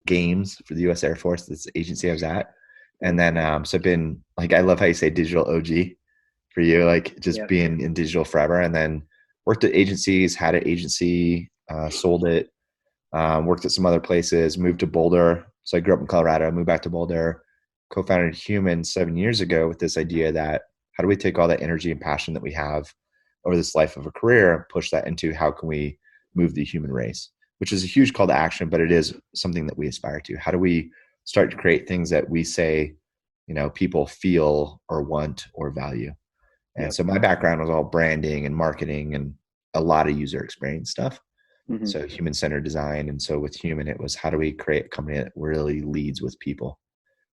games for the U.S. Air Force. That's the agency I was at. And then, so I've been like, I love how you say digital OG for you, like just Yeah. being in digital forever. And then worked at agencies, had an agency, sold it, worked at some other places, moved to Boulder. So I grew up in Colorado, moved back to Boulder, co-founded Human 7 years ago with this idea that how do we take all that energy and passion that we have over this life of a career and push that into how can we move the human race, which is a huge call to action, but it is something that we aspire to. How do we start to create things that we say, people feel or want or value? And Yep. so my background was all branding and marketing and a lot of user experience stuff. Hmm. So human-centered design. And so with Human, it was how do we create a company that really leads with people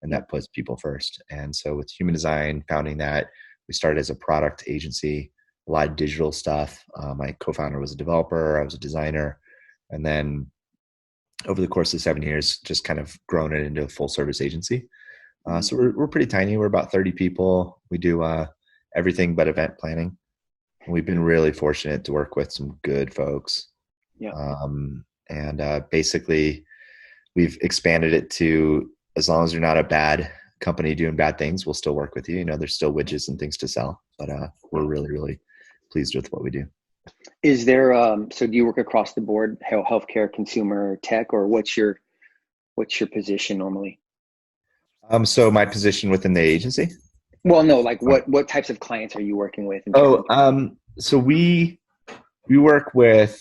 and Yep. that puts people first. And so with Human Design, founding that, we started as a product agency, a lot of digital stuff. My co-founder was a developer, I was a designer. And then over the course of 7 years, just kind of grown it into a full service agency. Hmm. So we're pretty tiny. We're about 30 people. We do everything but event planning. And we've been really fortunate to work with some good folks. Yep. And basically, we've expanded it to as long as you're not a bad company doing bad things, we'll still work with you. There's still widgets and things to sell, but we're really, really pleased with what we do. Is there so do you work across the board, healthcare, consumer, tech, or what's your position normally? So my position within the agency. Well, no, like what types of clients are you working with in terms Oh, of? so we work with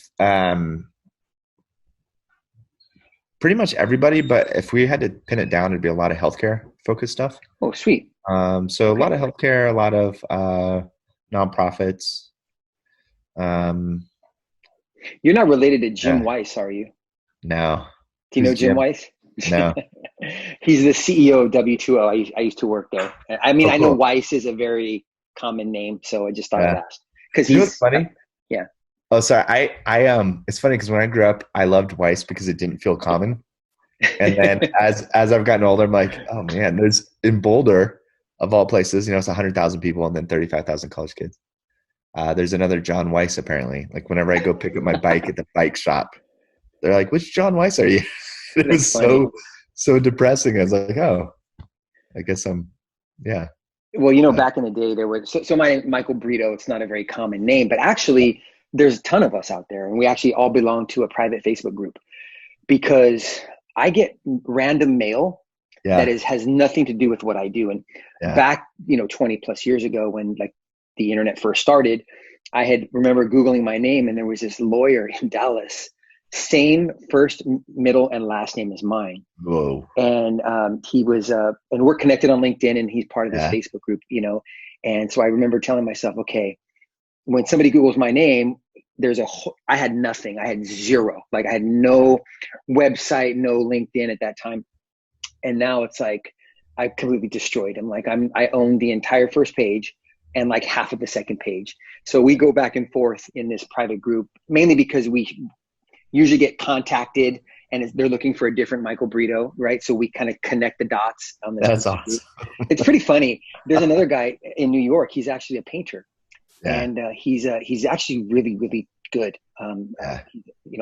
pretty much everybody, but if we had to pin it down, it'd be a lot of healthcare focused stuff. Oh, sweet. So a lot Okay. of healthcare, a lot of nonprofits. Um, You're not related to Jim yeah, Weiss, are you? no. Do you Who's know Jim Jim? Weiss? No. He's the CEO of W2O. I used to work there. I mean, Oh, I know cool. Weiss is a very common name, so I just thought I'd Yeah. ask because What's funny? yeah. Oh, sorry. It's funny because when I grew up, I loved Weiss because it didn't feel common. And then as I've gotten older, I'm like, oh man, there's in Boulder of all places, it's 100,000 people and then 35,000 college kids. There's another John Weiss apparently. Like whenever I go pick up my bike at the bike shop, they're like, which John Weiss are you? It That's was funny. so depressing. I was like, oh, I guess yeah. Well, Uh, back in the day, there were so my Michael Brito. It's not a very common name, but actually, there's a ton of us out there, and we actually all belong to a private Facebook group because I get random mail that yeah, has nothing to do with what I do. And yeah, back, 20 plus years ago, when like the internet first started, I had remember Googling my name, and there was this lawyer in Dallas, same first, middle, and last name as mine, whoa, and he was and we're connected on LinkedIn, and he's part of this yeah, Facebook group, and so I remember telling myself, okay, when somebody Googles my name, I had nothing, I had zero, like I had no website, no LinkedIn at that time, and now it's like I completely destroyed him. Like I own the entire first page and like half of the second page, so we go back and forth in this private group mainly because we usually get contacted and they're looking for a different Michael Brito, right? So we kind of connect the dots on this that's group. awesome. It's pretty funny. There's another guy in New York. He's actually a painter, Yeah, and he's actually really really good, yeah,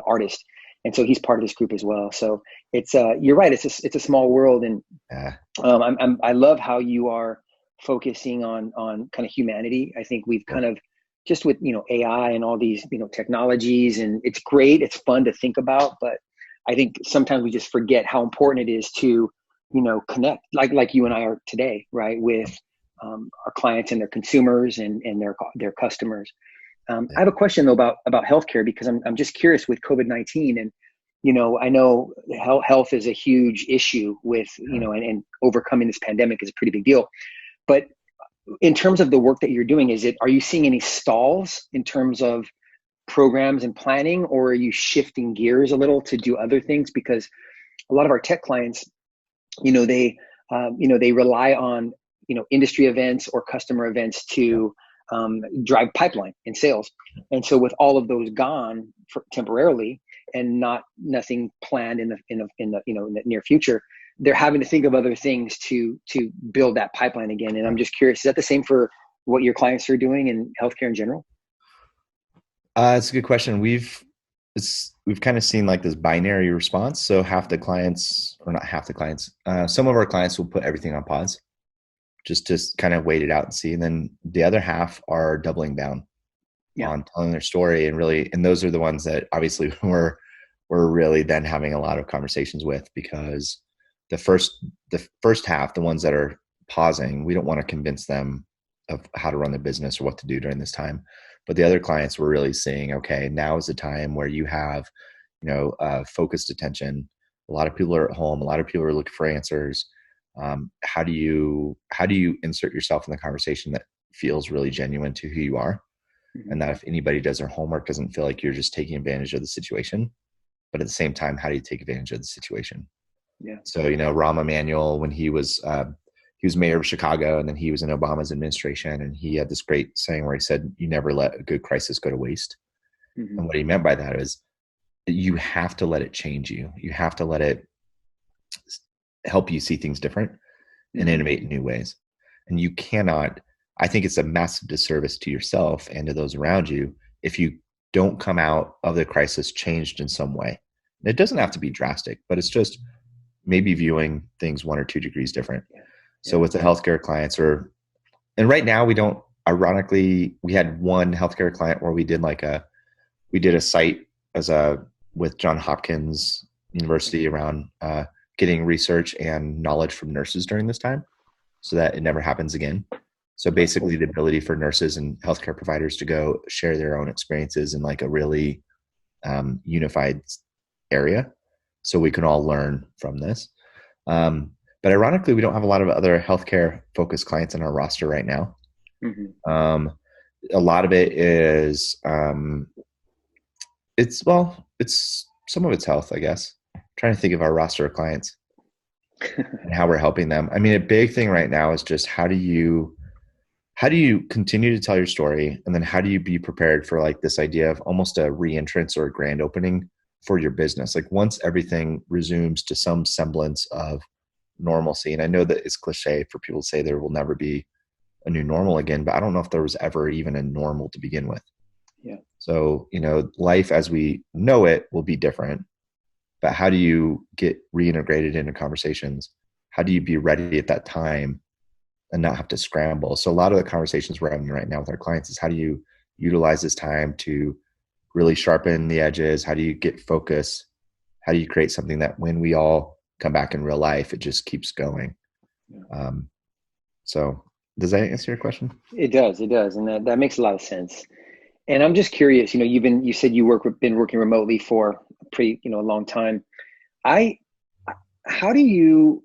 artist, and so he's part of this group as well. So it's you're right. It's a small world, and yeah, I love how you are focusing on kind of humanity. I think we've kind of just with AI and all these technologies, and it's great. It's fun to think about, but I think sometimes we just forget how important it is to connect like you and I are today, right, with our clients and their consumers and their customers. I yeah. have a question though about healthcare because I'm just curious with COVID-19, and I know health is a huge issue with Yeah. and overcoming this pandemic is a pretty big deal. But in terms of the work that you're doing, are you seeing any stalls in terms of programs and planning, or are you shifting gears a little to do other things? Because a lot of our tech clients, they they rely on industry events or customer events to drive pipeline and sales, and so with all of those gone temporarily and nothing planned in the near future, they're having to think of other things to build that pipeline again. And I'm just curious, is that the same for what your clients are doing in healthcare in general? It's a good question. we've kind of seen like this binary response. So half the clients, or not half the clients, some of our clients will put everything on pause just to kind of wait it out and see. And then the other half are doubling down Yeah. on telling their story, and really, and those are the ones that obviously we're really then having a lot of conversations with, because the first half, the ones that are pausing, we don't want to convince them of how to run the business or what to do during this time. But the other clients were really saying, okay, now is the time where you have, focused attention. A lot of people are at home. A lot of people are looking for answers. How do you insert yourself in the conversation that feels really genuine to who you are, Mm-hmm. and that if anybody does their homework, doesn't feel like you're just taking advantage of the situation, but at the same time, how do you take advantage of the situation? Yeah. So, Rahm Emanuel, when he was mayor of Chicago, and then he was in Obama's administration, and he had this great saying where he said, "You never let a good crisis go to waste." Mm-hmm. And what he meant by that is you have to let it change you. You have to let it help you see things different and Mm-hmm. innovate in new ways. And you cannot, I think it's a massive disservice to yourself and to those around you if you don't come out of the crisis changed in some way. And it doesn't have to be drastic, but it's just maybe viewing things 1 or 2 degrees different. Yeah. So Yeah. with the healthcare clients, and right now we don't, ironically, we had one healthcare client where we did a site as with John Hopkins University around getting research and knowledge from nurses during this time, so that it never happens again. So Oh, cool. basically, the ability for nurses and healthcare providers to go share their own experiences in like a really unified area, so we can all learn from this. But ironically, we don't have a lot of other healthcare focused clients in our roster right now. Mm-hmm. Um, a lot of it is it's some of it's health, I guess. I'm trying to think of our roster of clients and how we're helping them. I mean, a big thing right now is just how do you continue to tell your story, and then how do you be prepared for like this idea of almost a reentrance or a grand opening for your business, like once everything resumes to some semblance of normalcy. And I know that it's cliche for people to say there will never be a new normal again, but I don't know if there was ever even a normal to begin with. Yeah. So, life as we know it will be different, but how do you get reintegrated into conversations? How do you be ready at that time and not have to scramble? So a lot of the conversations we're having right now with our clients is, how do you utilize this time to really sharpen the edges? How do you get focus? How do you create something that when we all come back in real life, it just keeps going? Yeah. So does that answer your question? It does, and that makes a lot of sense. And I'm just curious. You said been working remotely for a pretty a long time. I how do you?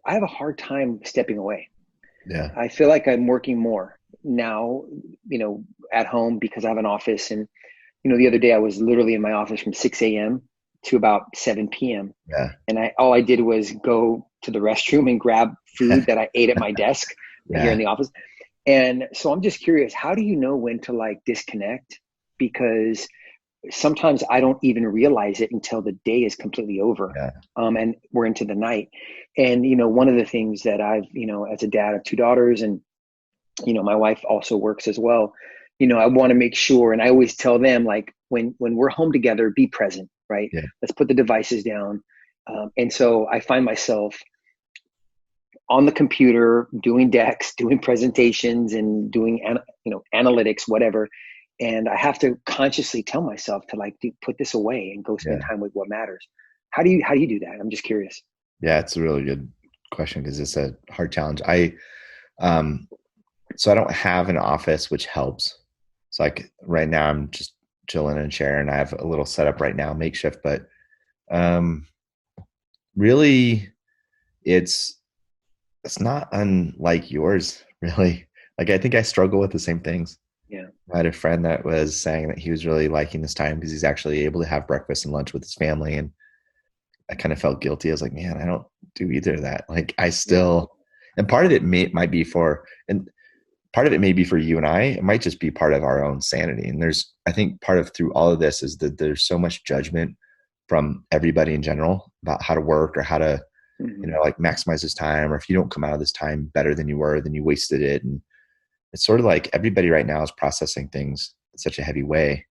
I have a hard time stepping away. Yeah. I feel like I'm working more now, at home because I have an office. And the other day I was literally in my office from 6 a.m. to about 7 p.m. Yeah. And all I did was go to the restroom and grab food that I ate at my desk here in Yeah. the office. And so I'm just curious, how do you know when to like disconnect? Because sometimes I don't even realize it until the day is completely over, Yeah. and we're into the night. And one of the things that I've, as a dad of two daughters, and my wife also works as well. I want to make sure, and I always tell them, like, when we're home together, be present, right? Yeah. Let's put the devices down. And so I find myself on the computer doing decks, doing presentations, and doing analytics, whatever. And I have to consciously tell myself to like put this away and go spend Yeah. time with what matters. How do you do that? I'm just curious. Yeah. It's a really good question because it's a hard challenge. Um, so I don't have an office, which helps. So like right now I'm just chilling in a chair, and I have a little setup right now, makeshift, but um, really it's it's not unlike yours, really. Like I think I struggle with the same things. Yeah. I had a friend that was saying that he was really liking this time because he's actually able to have breakfast and lunch with his family. And I kind of felt guilty. I was like, man, I don't do either of that. Like I Yeah. still, and part of it might be and part of it may be for you and I, it might just be part of our own sanity. And I think part of through all of this is that there's so much judgment from everybody in general about how to work or how to, Mm-hmm. like maximize this time, or if you don't come out of this time better than you were, then you wasted it. And it's sort of like everybody right now is processing things in such a heavy way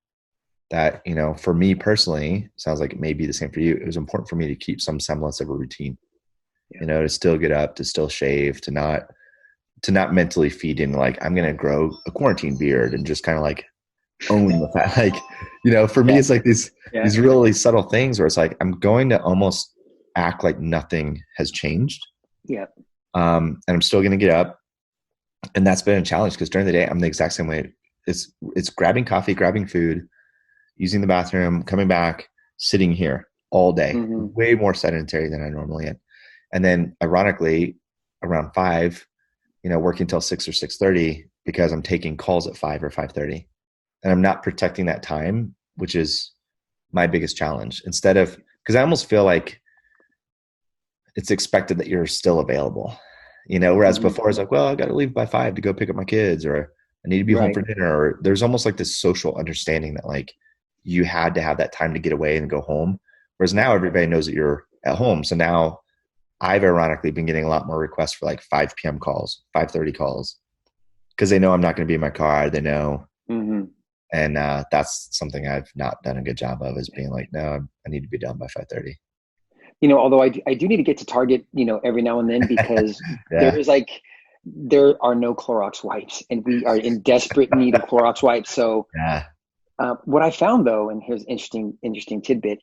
that, for me personally, sounds like it may be the same for you. It was important for me to keep some semblance of a routine, Yeah. to still get up, to still shave, to not mentally feed in like, I'm going to grow a quarantine beard and just kind of like own the fact, like, for me, Yeah. it's like Yeah. these really subtle things where it's like, I'm going to almost act like nothing has changed. Yeah. And I'm still going to get up. And that's been a challenge because during the day, I'm the exact same way. It's grabbing coffee, grabbing food, using the bathroom, coming back, sitting here all day, Mm-hmm. way more sedentary than I normally am. And then ironically, around 5, working till 6 or 6:30 because I'm taking calls at 5 or 5:30, and I'm not protecting that time, which is my biggest challenge. Instead of, because I almost feel like it's expected that you're still available, whereas Mm-hmm. before it's like, well, I got to leave by 5 to go pick up my kids, or I need to be home Right. for dinner, or there's almost like this social understanding that like you had to have that time to get away and go home. Whereas now everybody knows that you're at home. So now I've ironically been getting a lot more requests for like 5 p.m. calls, 5:30 calls, because they know I'm not going to be in my car. They know. Mm-hmm. And that's something I've not done a good job of, is being like, no, I need to be done by 5:30. Although I do need to get to Target, every now and then, because Yeah. there are no Clorox wipes and we are in desperate need of Clorox wipes. So Yeah. what I found though, and here's interesting tidbit,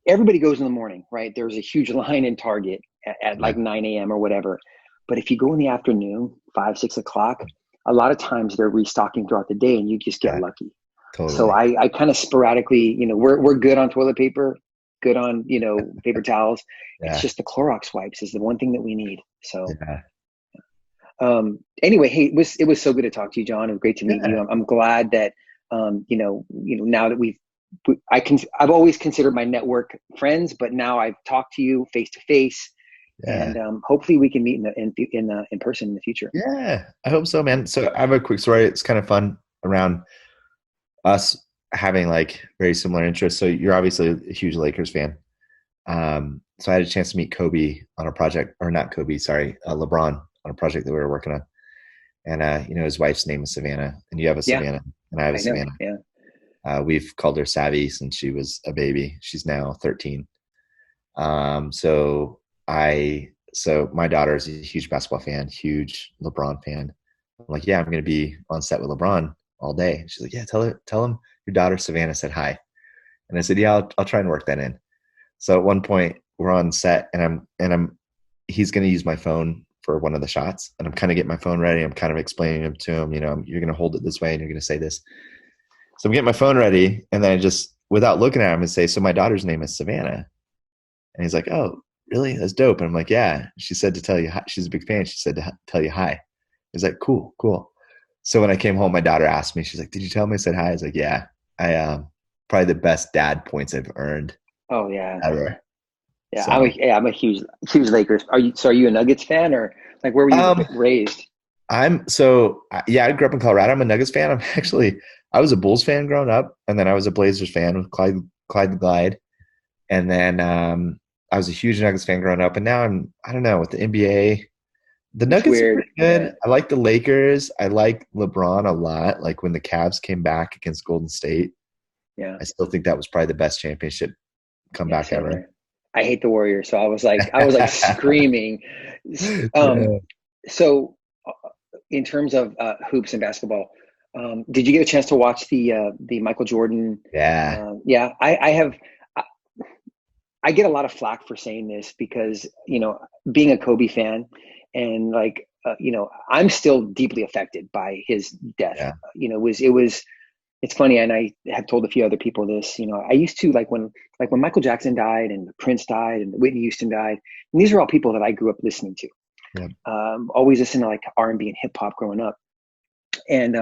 everybody goes in the morning, right? There's a huge line in Target at Yeah. like 9 a.m. or whatever. But if you go in the afternoon, 5, 6 o'clock, a lot of times they're restocking throughout the day and you just get Yeah. lucky. So Totally. I kind of sporadically, we're good on toilet paper, good on, paper towels. It's Yeah. just the Clorox wipes is the one thing that we need. So Yeah. anyway, hey, it was so good to talk to you, John. It was great to meet you. Yeah. I'm glad that now that I've always considered my network friends, but now I've talked to you face to face, Yeah. and hopefully we can meet in person in the future. Yeah. I hope so, man. So I have a quick story. It's kind of fun around us having like very similar interests. So you're obviously a huge Lakers fan. So I had a chance to meet Kobe on a project, or not Kobe, sorry, LeBron, on a project that we were working on. And, his wife's name is Savannah, and you have a Yeah, Savannah, and I have a I know. Savannah. Yeah, We've called her Savvy since she was a baby. She's now 13. So my daughter is a huge basketball fan, huge LeBron fan. I'm like, yeah, I'm going to be on set with LeBron all day. She's like, yeah, tell him your daughter Savannah said hi. And I said, yeah, I'll try and work that in. So at one point we're on set, and he's going to use my phone for one of the shots, and I'm kind of getting my phone ready. I'm kind of explaining it to him, you're going to hold it this way and you're going to say this. So I'm getting my phone ready, and then I just, without looking at him, and say, so my daughter's name is Savannah. And he's like, oh, really? That's dope. And I'm like, yeah. She said to tell you hi. She's a big fan. She said to tell you hi. He's like, cool, cool. So when I came home, my daughter asked me, she's like, did you tell me I said hi? I was like, yeah. I probably the best dad points I've earned oh yeah, ever. yeah. So I'm a huge Lakers. Are you a Nuggets fan, or like where were you um raised? yeah, I grew up in Colorado. I'm a Nuggets fan. I was a Bulls fan growing up, and then I was a Blazers fan with Clyde the Glide. And then I was a huge Nuggets fan growing up, and now I don't know, with the NBA. The It's Nuggets are weird. pretty Yeah, good. I like the Lakers. I like LeBron a lot. Like when the Cavs came back against Golden State, yeah, I still think that was probably the best championship yeah. comeback Same ever. here. I hate the Warriors, so I was like screaming. Um, Yeah. so in terms of hoops and basketball, did you get a chance to watch the Michael Jordan? Yeah. Yeah, I have. I I get a lot of flack for saying this because being a Kobe fan, and I'm still deeply affected by his death. Yeah. It was it's funny, and I have told a few other people this. I used to like when Michael Jackson died and Prince died and Whitney Houston died. And these are all people that I grew up listening to. Yeah. Always listening to like R&B and hip hop growing up, and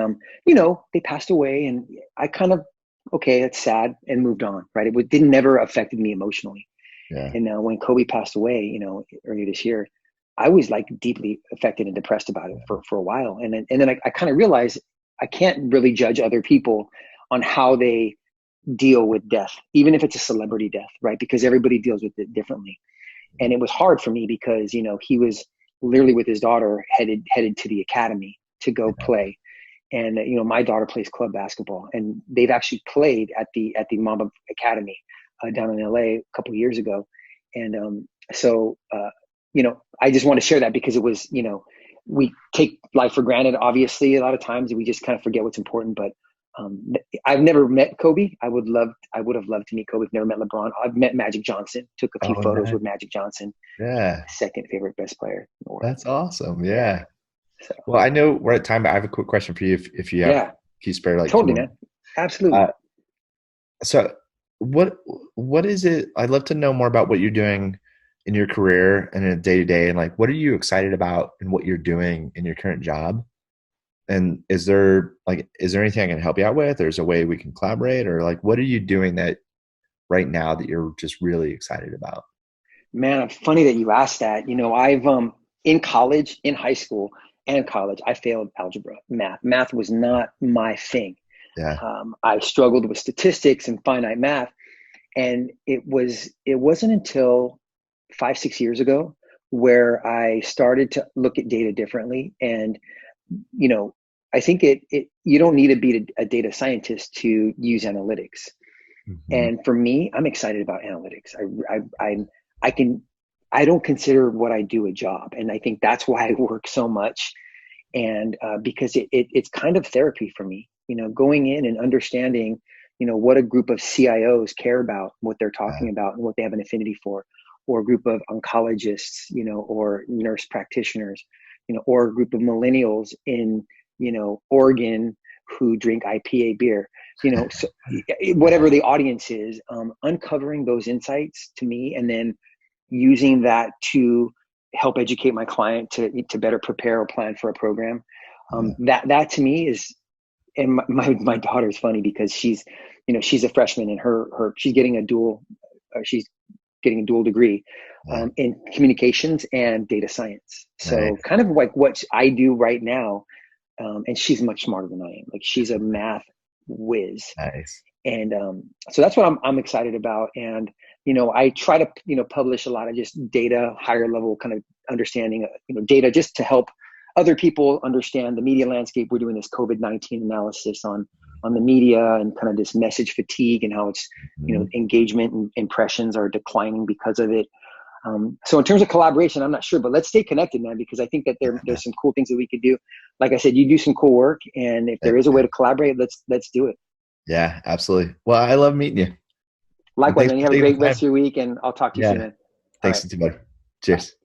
they passed away, and I kind of, okay, it's sad, and moved on. Right, it didn't never affected me emotionally. Yeah. And when Kobe passed away, earlier this year, I was like deeply affected and depressed about it for a while. And then I kind of realized I can't really judge other people on how they deal with death, even if it's a celebrity death, right? Because everybody deals with it differently. And it was hard for me because, he was literally with his daughter headed to the academy to go play. And my daughter plays club basketball, and they've actually played at the Mamba Academy down in LA a couple of years ago. And so I just want to share that because it was, we take life for granted. Obviously, a lot of times we just kind of forget what's important. But I've never met Kobe. I would have loved to meet Kobe. I've never met LeBron. I've met Magic Johnson. Took a few Oh, photos nice. with Magic Johnson, Yeah, second favorite best player in the world. that's awesome. Yeah. Yeah. So Well, I know we're at time, but I have a quick question for you if you have, yeah, if you spare like two totally, more. man. Absolutely. Uh, so what is it? I'd love to know more about what you're doing in your career and in a day to day, and like what are you excited about in what you're doing in your current job? And is there anything I can help you out with? Or is there a way we can collaborate? Or like what are you doing that right now that you're just really excited about? Man, it's funny that you asked that. I've in college, in high school and college, I failed algebra, math. Math was not my thing. Yeah. I struggled with statistics and finite math, and it wasn't until 5, 6 years ago where I started to look at data differently. And I think you don't need to be a data scientist to use analytics. Hmm. And for me, I'm excited about analytics. I can I don't consider what I do a job, and I think that's why I work so much. And because it's kind of therapy for me, going in and understanding, what a group of CIOs care about, what they're talking about, and what they have an affinity for, or a group of oncologists, or nurse practitioners, or a group of millennials in, Oregon who drink IPA beer, so whatever the audience is, uncovering those insights to me, and then using that to help educate my client to better prepare or plan for a program. Yeah. That to me is, and my daughter's funny because she's a freshman, and she's getting she's getting a dual degree Yeah. in communications and data science. So Nice. kind of like what I do right now. And she's much smarter than I am. Like, she's a math whiz. Nice. And so that's what I'm excited about. And I try to publish a lot of just data, higher level kind of understanding, data, just to help other people understand the media landscape. We're doing this COVID-19 analysis on the media, and kind of this message fatigue, and how it's Mhm. engagement and impressions are declining because of it. So in terms of collaboration, I'm not sure, but let's stay connected, man, because I think that there's some cool things that we could do. Like I said, you do some cool work, and if there Thanks, is a way man. to collaborate, let's do it. Yeah, absolutely. Well, I love meeting you. And Likewise, thanks man. You for have a taking great the rest time. of your week, and I'll talk to you soon, Yeah. man. All Thanks right. you too, bud. Bye. Cheers.